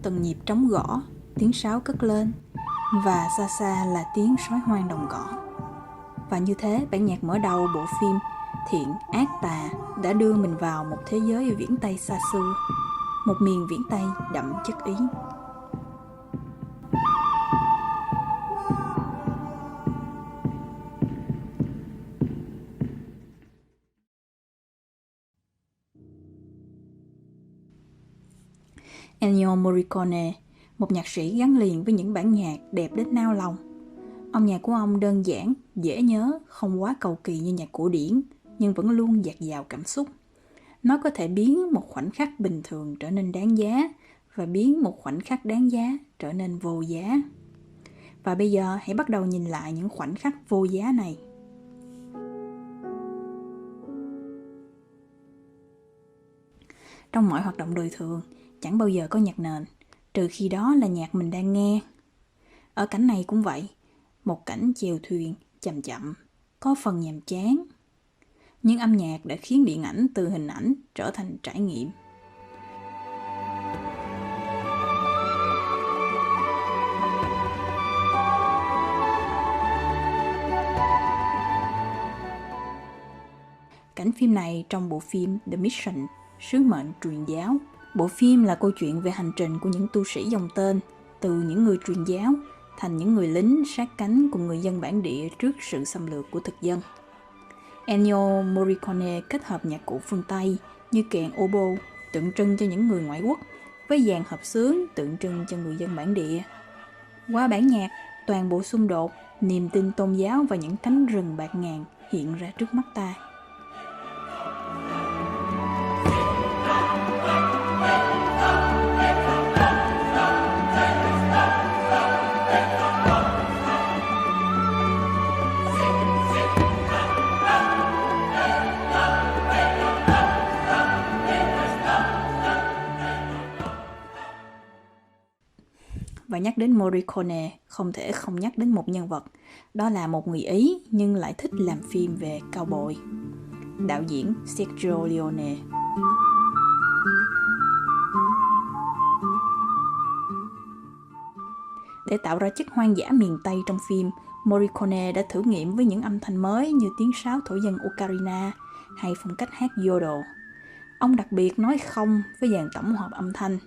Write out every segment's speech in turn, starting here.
từng nhịp trống gõ, tiếng sáo cất lên, và xa xa là tiếng sói hoang đồng cỏ. Và như thế, bản nhạc mở đầu bộ phim Thiện Ác Tà đã đưa mình vào một thế giới viễn Tây xa xưa, một miền viễn Tây đậm chất Ý. Ennio Morricone, một nhạc sĩ gắn liền với những bản nhạc đẹp đến nao lòng. Âm nhạc của ông đơn giản, dễ nhớ, không quá cầu kỳ như nhạc cổ điển, nhưng vẫn luôn dạt dào cảm xúc. Nó có thể biến một khoảnh khắc bình thường trở nên đáng giá, và biến một khoảnh khắc đáng giá trở nên vô giá. Và bây giờ hãy bắt đầu nhìn lại những khoảnh khắc vô giá này. Trong mọi hoạt động đời thường, chẳng bao giờ có nhạc nền, trừ khi đó là nhạc mình đang nghe. Ở cảnh này cũng vậy, một cảnh chèo thuyền chậm chậm, có phần nhàm chán. Nhưng âm nhạc đã khiến điện ảnh từ hình ảnh trở thành trải nghiệm. Cảnh phim này trong bộ phim The Mission, Sứ mệnh truyền giáo. Bộ phim là câu chuyện về hành trình của những tu sĩ dòng tên, từ những người truyền giáo thành những người lính sát cánh cùng người dân bản địa trước sự xâm lược của thực dân. Ennio Morricone kết hợp nhạc cụ phương Tây như kèn oboe tượng trưng cho những người ngoại quốc với dàn hợp xướng tượng trưng cho người dân bản địa. Qua bản nhạc, toàn bộ xung đột, niềm tin tôn giáo và những cánh rừng bạt ngàn hiện ra trước mắt ta. Và nhắc đến Morricone, không thể không nhắc đến một nhân vật. Đó là một người Ý nhưng lại thích làm phim về cao bồi. Đạo diễn Sergio Leone. Để tạo ra chất hoang dã miền Tây trong phim, Morricone đã thử nghiệm với những âm thanh mới như tiếng sáo thổ dân ocarina hay phong cách hát yodel. Ông đặc biệt nói không với dàn tổng hợp âm thanh.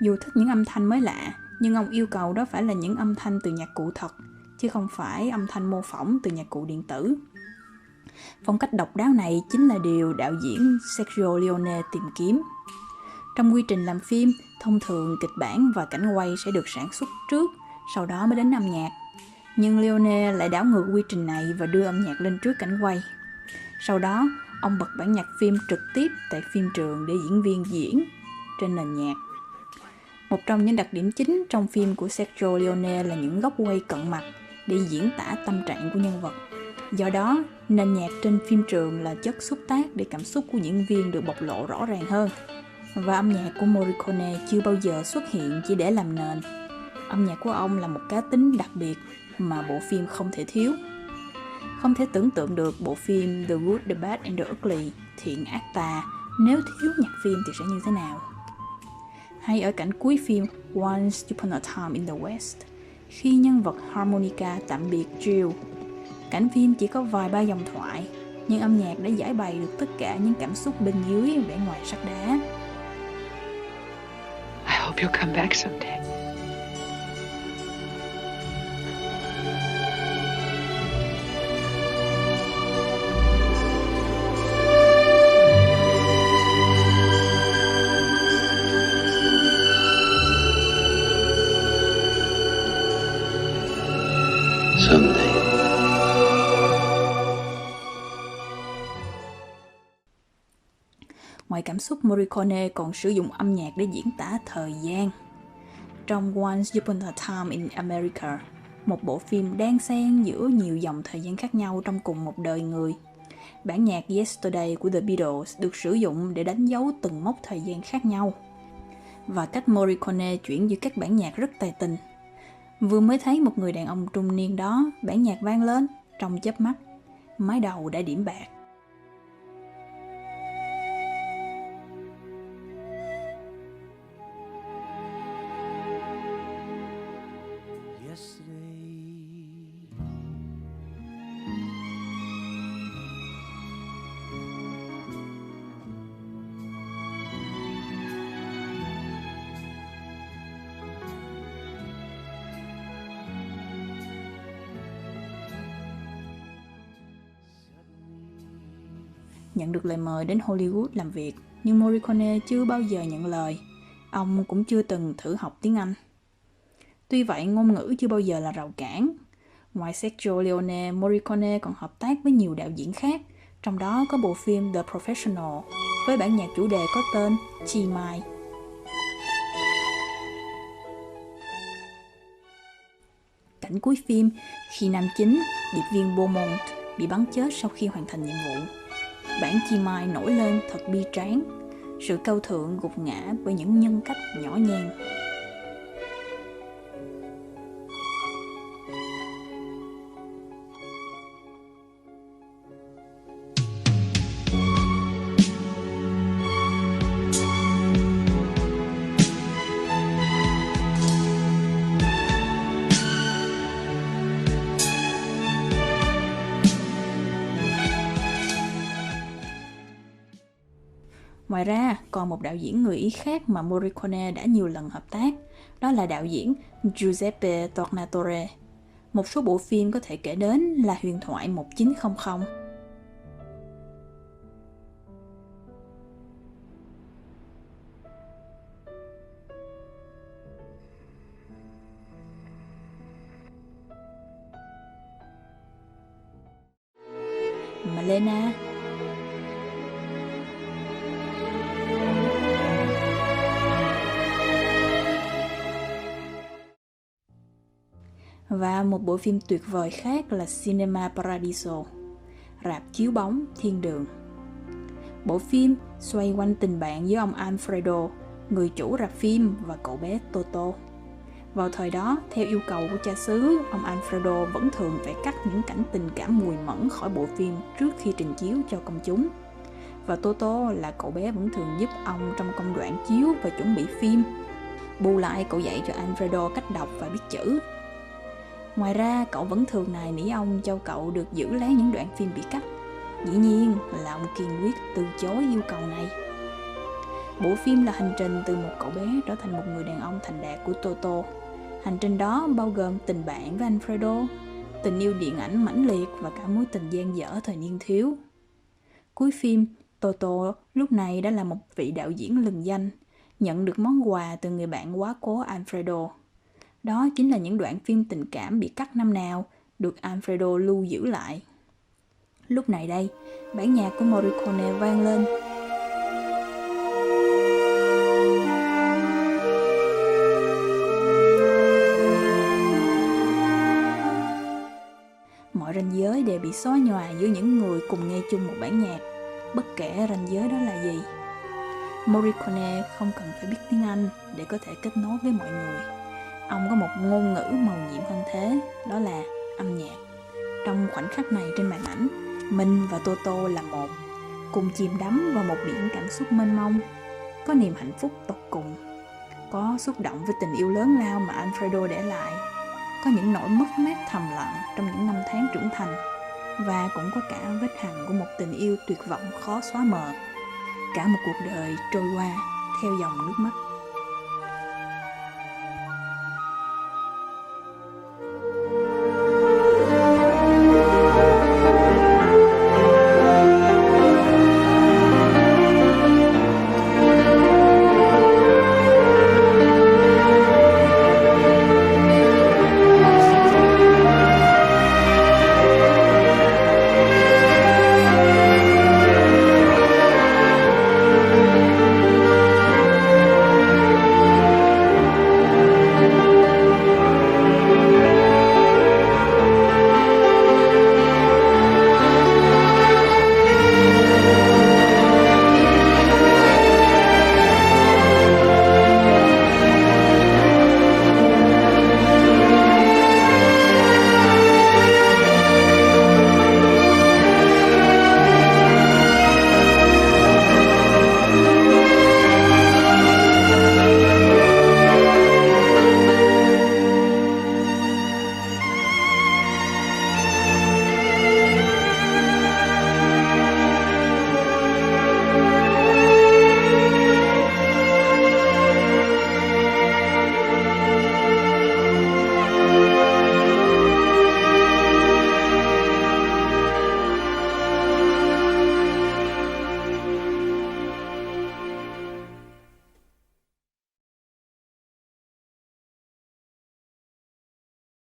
Dù thích những âm thanh mới lạ, nhưng ông yêu cầu đó phải là những âm thanh từ nhạc cụ thật, chứ không phải âm thanh mô phỏng từ nhạc cụ điện tử. Phong cách độc đáo này chính là điều đạo diễn Sergio Leone tìm kiếm. Trong quy trình làm phim, thông thường kịch bản và cảnh quay sẽ được sản xuất trước, sau đó mới đến âm nhạc. Nhưng Leone lại đảo ngược quy trình này và đưa âm nhạc lên trước cảnh quay. Sau đó, ông bật bản nhạc phim trực tiếp tại phim trường để diễn viên diễn trên nền nhạc. Một trong những đặc điểm chính trong phim của Sergio Leone là những góc quay cận mặt để diễn tả tâm trạng của nhân vật. Do đó, nền nhạc trên phim trường là chất xúc tác để cảm xúc của diễn viên được bộc lộ rõ ràng hơn. Và âm nhạc của Morricone chưa bao giờ xuất hiện chỉ để làm nền. Âm nhạc của ông là một cá tính đặc biệt mà bộ phim không thể thiếu. Không thể tưởng tượng được bộ phim The Good, The Bad and The Ugly, Thiện Ác Tà, nếu thiếu nhạc phim thì sẽ như thế nào? Hay ở cảnh cuối phim Once Upon a Time in the West, khi nhân vật harmonica tạm biệt Jill. Cảnh phim chỉ có vài ba dòng thoại, nhưng âm nhạc đã giải bày được tất cả những cảm xúc bên dưới vẻ ngoài sắt đá. I hope you'll come back someday. Someday. Ngoài cảm xúc, Morricone còn sử dụng âm nhạc để diễn tả thời gian. Trong Once Upon a Time in America, một bộ phim đan xen giữa nhiều dòng thời gian khác nhau trong cùng một đời người, bản nhạc Yesterday của The Beatles được sử dụng để đánh dấu từng mốc thời gian khác nhau. Và cách Morricone chuyển giữa các bản nhạc rất tài tình. Vừa mới thấy một người đàn ông trung niên đó, bản nhạc vang lên, trong chớp mắt, mái đầu đã điểm bạc. nhận được lời mời đến Hollywood làm việc, nhưng Morricone chưa bao giờ nhận lời. Ông cũng chưa từng thử học tiếng Anh. Tuy vậy, ngôn ngữ chưa bao giờ là rào cản. Ngoài Sergio Leone, Morricone còn hợp tác với nhiều đạo diễn khác, trong đó có bộ phim The Professional với bản nhạc chủ đề có tên Chi Mai. Cảnh cuối phim, khi nam chính, điệp viên Beaumont, bị bắn chết sau khi hoàn thành nhiệm vụ. Bản Chi Mai nổi lên thật bi tráng, sự cao thượng gục ngã bởi những nhân cách nhỏ nhen. Ngoài ra, còn một đạo diễn người Ý khác mà Morricone đã nhiều lần hợp tác, đó là đạo diễn Giuseppe Tornatore. Một số bộ phim có thể kể đến là Huyền thoại 1900, Malena, và một bộ phim tuyệt vời khác là Cinema Paradiso, rạp chiếu bóng thiên đường. Bộ phim xoay quanh tình bạn giữa ông Alfredo, người chủ rạp phim, và cậu bé Toto. Vào thời đó, theo yêu cầu của cha xứ, ông Alfredo vẫn thường phải cắt những cảnh tình cảm mùi mẫn khỏi bộ phim trước khi trình chiếu cho công chúng. Và Toto là cậu bé vẫn thường giúp ông trong công đoạn chiếu và chuẩn bị phim. Bù lại, cậu dạy cho Alfredo cách đọc và biết chữ. Ngoài ra, cậu vẫn thường nài nỉ ông cho cậu được giữ lấy những đoạn phim bị cắt. Dĩ nhiên là ông kiên quyết từ chối yêu cầu này. Bộ phim là hành trình từ một cậu bé trở thành một người đàn ông thành đạt của Toto. Hành trình đó bao gồm tình bạn với Alfredo, tình yêu điện ảnh mãnh liệt và cả mối tình dang dở thời niên thiếu. Cuối phim, Toto lúc này đã là một vị đạo diễn lừng danh, nhận được món quà từ người bạn quá cố Alfredo. Đó chính là những đoạn phim tình cảm bị cắt năm nào được Alfredo lưu giữ lại. Lúc này đây, bản nhạc của Morricone vang lên. Mọi ranh giới đều bị xóa nhòa giữa những người cùng nghe chung một bản nhạc, bất kể ranh giới đó là gì. Morricone không cần phải biết tiếng Anh để có thể kết nối với mọi người. Ông có một ngôn ngữ màu nhiệm hơn thế, đó là âm nhạc. Trong khoảnh khắc này trên màn ảnh, mình và Toto là một, cùng chìm đắm vào một biển cảm xúc mênh mông. Có niềm hạnh phúc tột cùng, có xúc động với tình yêu lớn lao mà Alfredo để lại, có những nỗi mất mát thầm lặng trong những năm tháng trưởng thành, và cũng có cả vết hằn của một tình yêu tuyệt vọng khó xóa mờ. Cả một cuộc đời trôi qua theo dòng nước mắt.